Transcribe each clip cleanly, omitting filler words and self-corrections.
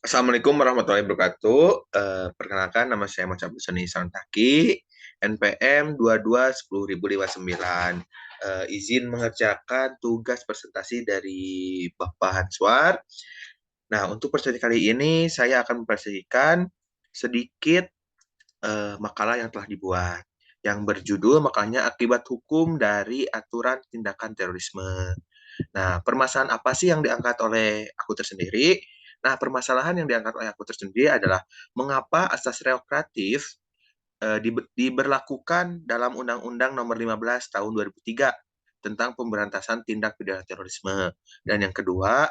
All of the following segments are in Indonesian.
Assalamualaikum warahmatullahi wabarakatuh. Perkenalkan, nama saya Muhammad Abdul Santaki, NPM 2210.059. Izin mengerjakan tugas presentasi dari Bapak Hanswar. Nah, untuk presentasi kali ini saya akan mempresentasikan sedikit makalah yang telah dibuat, yang berjudul makalahnya Akibat Hukum dari Aturan Tindakan Terorisme. Nah, permasalahan apa sih yang diangkat oleh aku tersendiri? Nah, permasalahan yang diangkat oleh aku tersendiri adalah mengapa asas reokratif diberlakukan dalam Undang-Undang Nomor 15 Tahun 2003 tentang pemberantasan tindak pidana terorisme. Dan yang kedua,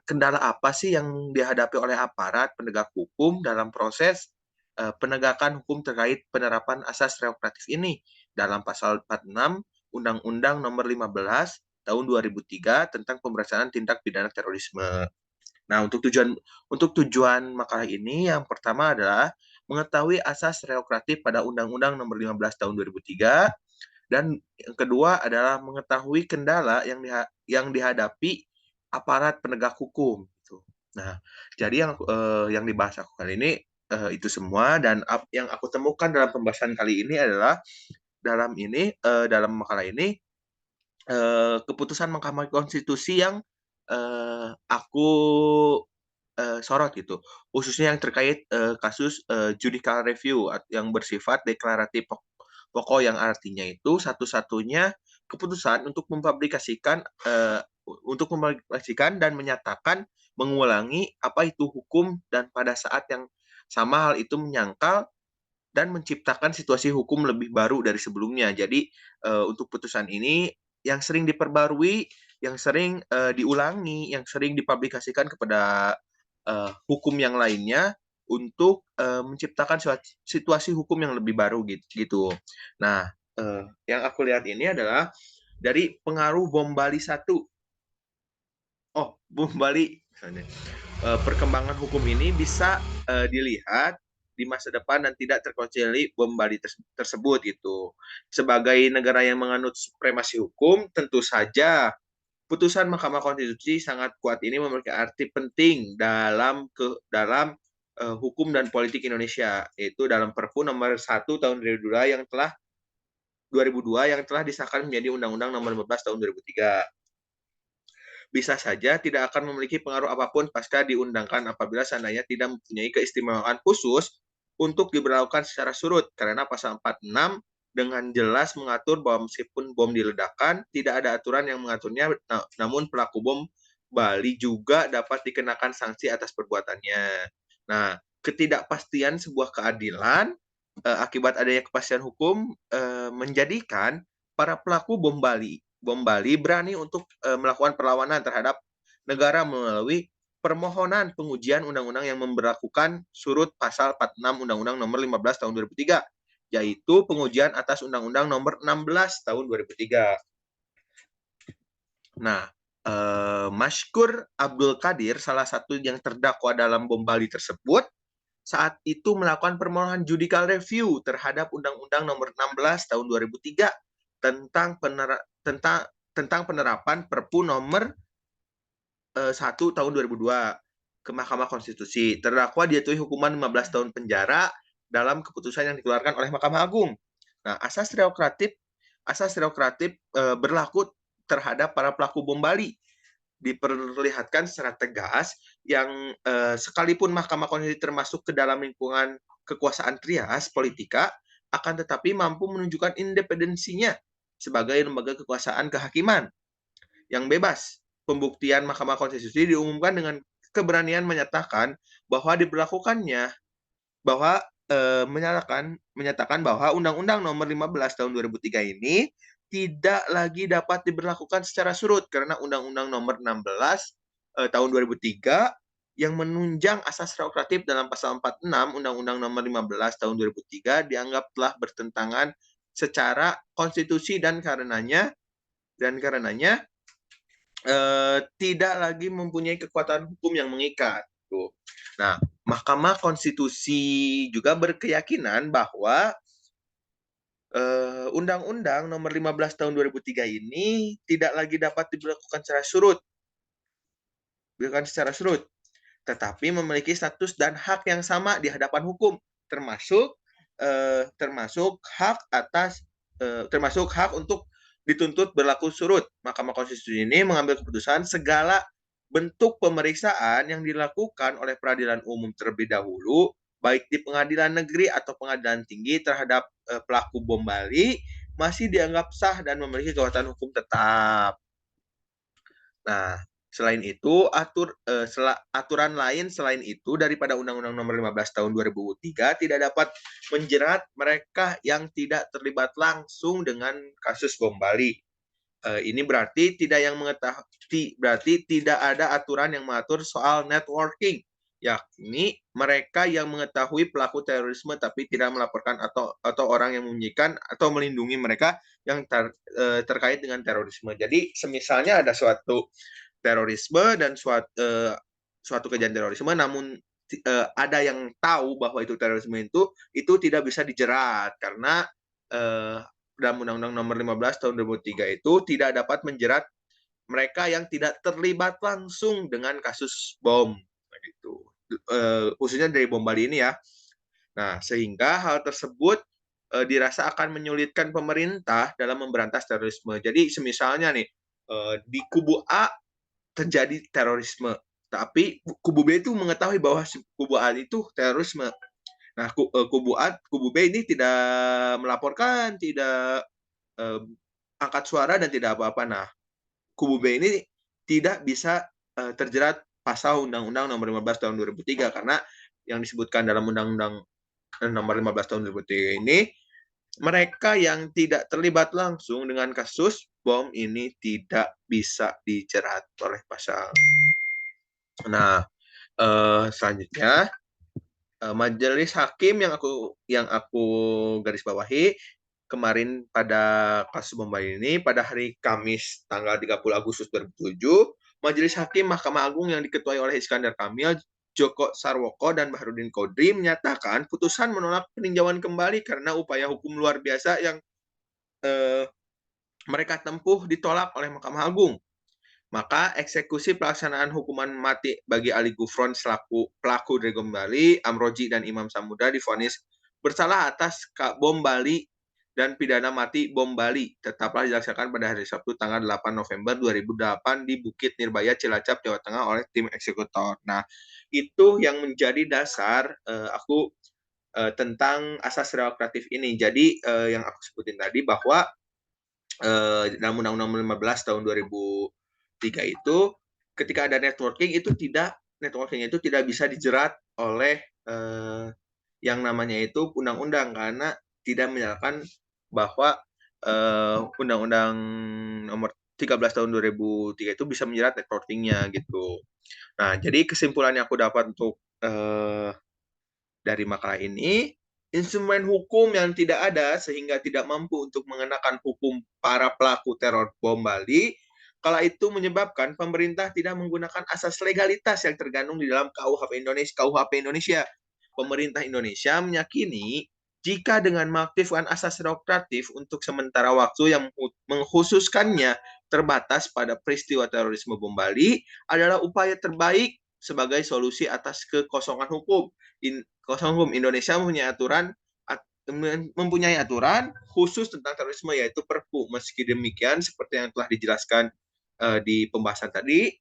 kendala apa sih yang dihadapi oleh aparat penegak hukum dalam proses penegakan hukum terkait penerapan asas reokratif ini dalam pasal 46 Undang-Undang Nomor 15 Tahun 2003 tentang pemberantasan tindak pidana terorisme. Nah, untuk tujuan makalah ini yang pertama adalah mengetahui asas reokratif pada Undang-Undang Nomor 15 Tahun 2003 dan yang kedua adalah mengetahui kendala yang dihadapi aparat penegak hukum gitu. Nah, jadi yang dibahas aku kali ini itu semua, dan yang aku temukan dalam pembahasan kali ini adalah dalam makalah ini keputusan Mahkamah Konstitusi yang aku sorot gitu, khususnya yang terkait kasus judicial review yang bersifat deklaratif pokok, yang artinya itu satu-satunya keputusan untuk mempublikasikan dan menyatakan mengulangi apa itu hukum, dan pada saat yang sama hal itu menyangkal dan menciptakan situasi hukum lebih baru dari sebelumnya. Jadi untuk putusan ini yang sering diperbarui, yang sering diulangi, yang sering dipublikasikan kepada hukum yang lainnya untuk menciptakan situasi hukum yang lebih baru gitu. Nah, yang aku lihat ini adalah dari pengaruh bom Bali 1. Oh, bom Bali misalnya. Perkembangan hukum ini bisa dilihat di masa depan dan tidak terkecuali bom Bali tersebut itu. Sebagai negara yang menganut supremasi hukum, tentu saja putusan Mahkamah Konstitusi sangat kuat ini memiliki arti penting dalam hukum dan politik Indonesia, yaitu dalam Perpu nomor 1 tahun 2002 yang telah disahkan menjadi Undang-Undang nomor 15 tahun 2003. Bisa saja tidak akan memiliki pengaruh apapun pasca diundangkan apabila seandainya tidak mempunyai keistimewaan khusus untuk diberlakukan secara surut, karena pasal 46 dengan jelas mengatur bahwa meskipun bom diledakkan, tidak ada aturan yang mengaturnya, namun pelaku bom Bali juga dapat dikenakan sanksi atas perbuatannya. Nah, ketidakpastian sebuah keadilan akibat adanya kepastian hukum menjadikan para pelaku bom Bali berani untuk melakukan perlawanan terhadap negara melalui permohonan pengujian undang-undang yang memberlakukan surut pasal 46 Undang-Undang Nomor 15 Tahun 2003, yaitu pengujian atas Undang-Undang Nomor 16 Tahun 2003. Nah, Masykur Abdul Qadir, salah satu yang terdakwa dalam bom Bali tersebut, saat itu melakukan permohonan judicial review terhadap Undang-Undang Nomor 16 Tahun 2003 tentang penerapan Perpu Nomor 1 Tahun 2002 ke Mahkamah Konstitusi. Terdakwa dijatuhi hukuman 15 tahun penjara dalam keputusan yang dikeluarkan oleh Mahkamah Agung. Nah, asas reokratif berlaku terhadap para pelaku bom Bali diperlihatkan secara tegas, yang sekalipun Mahkamah Konstitusi termasuk ke dalam lingkungan kekuasaan trias politika, akan tetapi mampu menunjukkan independensinya sebagai lembaga kekuasaan kehakiman yang bebas. Pembuktian Mahkamah Konstitusi diumumkan dengan keberanian menyatakan bahwa menyatakan bahwa Undang-Undang Nomor 15 Tahun 2003 ini tidak lagi dapat diberlakukan secara surut, karena Undang-Undang Nomor 16 Tahun 2003 yang menunjang asas reokratif dalam pasal 46 Undang-Undang Nomor 15 Tahun 2003 dianggap telah bertentangan secara konstitusi, dan karenanya tidak lagi mempunyai kekuatan hukum yang mengikat. Tuh. Nah, Mahkamah Konstitusi juga berkeyakinan bahwa Undang-Undang Nomor 15 Tahun 2003 ini tidak lagi dapat diberlakukan secara surut, tetapi memiliki status dan hak yang sama di hadapan hukum, termasuk termasuk hak untuk dituntut berlaku surut. Mahkamah Konstitusi ini mengambil keputusan segala bentuk pemeriksaan yang dilakukan oleh peradilan umum terlebih dahulu, baik di pengadilan negeri atau pengadilan tinggi terhadap pelaku bom Bali, masih dianggap sah dan memiliki kekuatan hukum tetap. Nah, selain itu, aturan lain selain itu daripada Undang-Undang Nomor 15 Tahun 2003 tidak dapat menjerat mereka yang tidak terlibat langsung dengan kasus bom Bali. Ini berarti tidak ada aturan yang mengatur soal networking, yakni mereka yang mengetahui pelaku terorisme tapi tidak melaporkan atau orang yang menyembunyikan atau melindungi mereka yang terkait dengan terorisme. Jadi, semisalnya ada suatu terorisme dan suatu kejadian terorisme, namun ada yang tahu bahwa itu terorisme itu tidak bisa dijerat karena dalam Undang-Undang Nomor 15 Tahun 2003 itu tidak dapat menjerat mereka yang tidak terlibat langsung dengan kasus bom, gitu. Khususnya dari bom Bali ini ya. Nah, sehingga hal tersebut dirasa akan menyulitkan pemerintah dalam memberantas terorisme. Jadi, semisalnya nih di kubu A terjadi terorisme, tapi kubu B itu mengetahui bahwa kubu A itu terorisme. Nah, kubu B ini tidak melaporkan, tidak angkat suara dan tidak apa-apa. Nah, kubu B ini tidak bisa terjerat pasal Undang-Undang Nomor 15 Tahun 2003 karena yang disebutkan dalam Undang-Undang Nomor 15 Tahun 2003 ini, mereka yang tidak terlibat langsung dengan kasus bom ini tidak bisa dijerat oleh pasal. Nah, selanjutnya majelis hakim yang aku garis bawahi kemarin pada kasus bom Bali ini pada hari Kamis tanggal 30 Agustus 2007, Majelis Hakim Mahkamah Agung yang diketuai oleh Iskandar Kamil, Joko Sarwoko, dan Bahrudin Kodri menyatakan putusan menolak peninjauan kembali karena upaya hukum luar biasa yang mereka tempuh ditolak oleh Mahkamah Agung. Maka eksekusi pelaksanaan hukuman mati bagi Ali Gufron selaku pelaku dari bom Bali, Amroji dan Imam Samudra divonis bersalah atas bom Bali dan pidana mati bom Bali tetaplah dilaksanakan pada hari Sabtu tanggal 8 November 2008 di Bukit Nirbaya, Cilacap, Jawa Tengah oleh tim eksekutor. Nah, itu yang menjadi dasar aku tentang asas reoktatif ini. Jadi yang aku sebutin tadi bahwa dalam Undang-Undang 15 tahun 2003 itu ketika ada networking itu tidak bisa dijerat oleh yang namanya itu undang-undang karena tidak menyatakan bahwa Undang-Undang Nomor 13 tahun 2003 itu bisa menjerat networkingnya gitu. Nah, jadi kesimpulan yang aku dapat untuk dari makalah ini, instrumen hukum yang tidak ada sehingga tidak mampu untuk mengenakan hukum para pelaku teror bom Bali, kala itu menyebabkan pemerintah tidak menggunakan asas legalitas yang tergandung di dalam KUHP Indonesia. Pemerintah Indonesia meyakini jika dengan mengaktifkan asas reoktatif untuk sementara waktu yang mengkhususkannya terbatas pada peristiwa terorisme bom Bali adalah upaya terbaik sebagai solusi atas kekosongan hukum. Indonesia mempunyai aturan khusus tentang terorisme yaitu Perpu. Meski demikian, seperti yang telah dijelaskan di pembahasan tadi,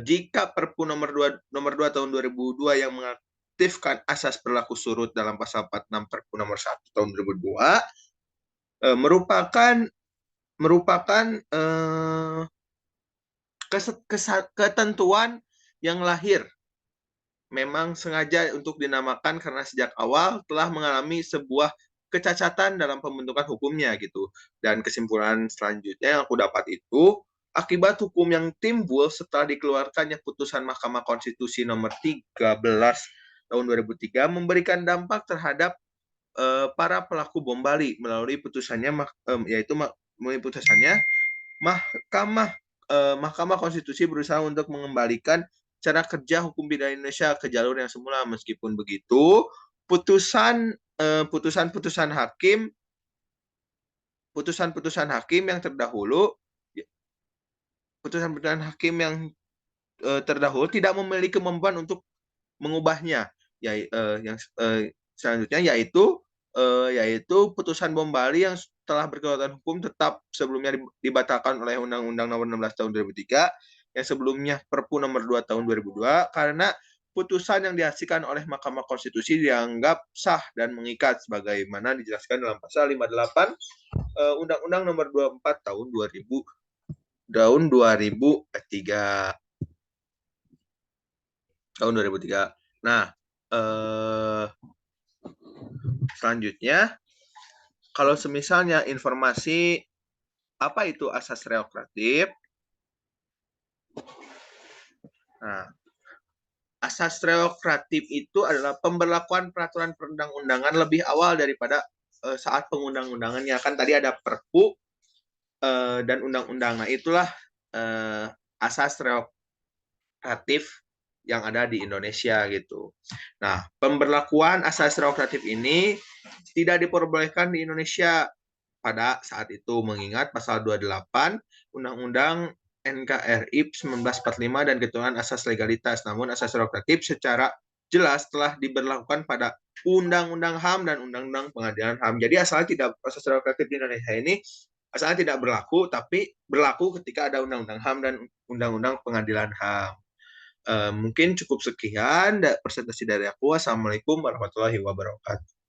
jika Perpu nomor 2 tahun 2002 yang mengaktifkan asas berlaku surut dalam pasal 46 Perpu nomor 1 tahun 2002 merupakan ketentuan yang lahir memang sengaja untuk dinamakan karena sejak awal telah mengalami sebuah kecacatan dalam pembentukan hukumnya gitu. Dan kesimpulan selanjutnya yang aku dapat itu, akibat hukum yang timbul setelah dikeluarkannya putusan Mahkamah Konstitusi nomor 13 tahun 2003 memberikan dampak terhadap para pelaku bom Bali melalui putusannya Mahkamah Konstitusi berusaha untuk mengembalikan cara kerja hukum pidana Indonesia ke jalur yang semula. Meskipun begitu, putusan putusan-putusan hakim yang terdahulu, tidak memiliki kemampuan untuk mengubahnya. Yang selanjutnya yaitu putusan Bom Bali yang telah berkekuatan hukum tetap sebelumnya dibatalkan oleh Undang-Undang Nomor 16 Tahun 2003, yang sebelumnya Perpu Nomor 2 Tahun 2002, karena putusan yang dihasilkan oleh Mahkamah Konstitusi dianggap sah dan mengikat sebagaimana dijelaskan dalam pasal 58 Undang-Undang Nomor 24 Tahun 2003. Nah, selanjutnya, kalau semisalnya informasi apa itu asas reokratif. Nah, asas reokratif itu adalah pemberlakuan peraturan perundang-undangan lebih awal daripada saat pengundang-undangannya. Kan tadi ada Perpu dan undang-undang. Nah, itulah asas reokratif yang ada di Indonesia gitu. Nah, pemberlakuan asas reokratif ini tidak diperbolehkan di Indonesia pada saat itu, mengingat pasal 28 Undang-Undang NKRI 1945 dan ketentuan asas legalitas. Namun asas reokratif secara jelas telah diberlakukan pada Undang-Undang HAM dan Undang-Undang Pengadilan HAM. Jadi asas reokratif di Indonesia ini asalnya tidak berlaku, tapi berlaku ketika ada Undang-Undang HAM dan Undang-Undang Pengadilan HAM. Mungkin cukup sekian presentasi dari aku. Wassalamualaikum warahmatullahi wabarakatuh.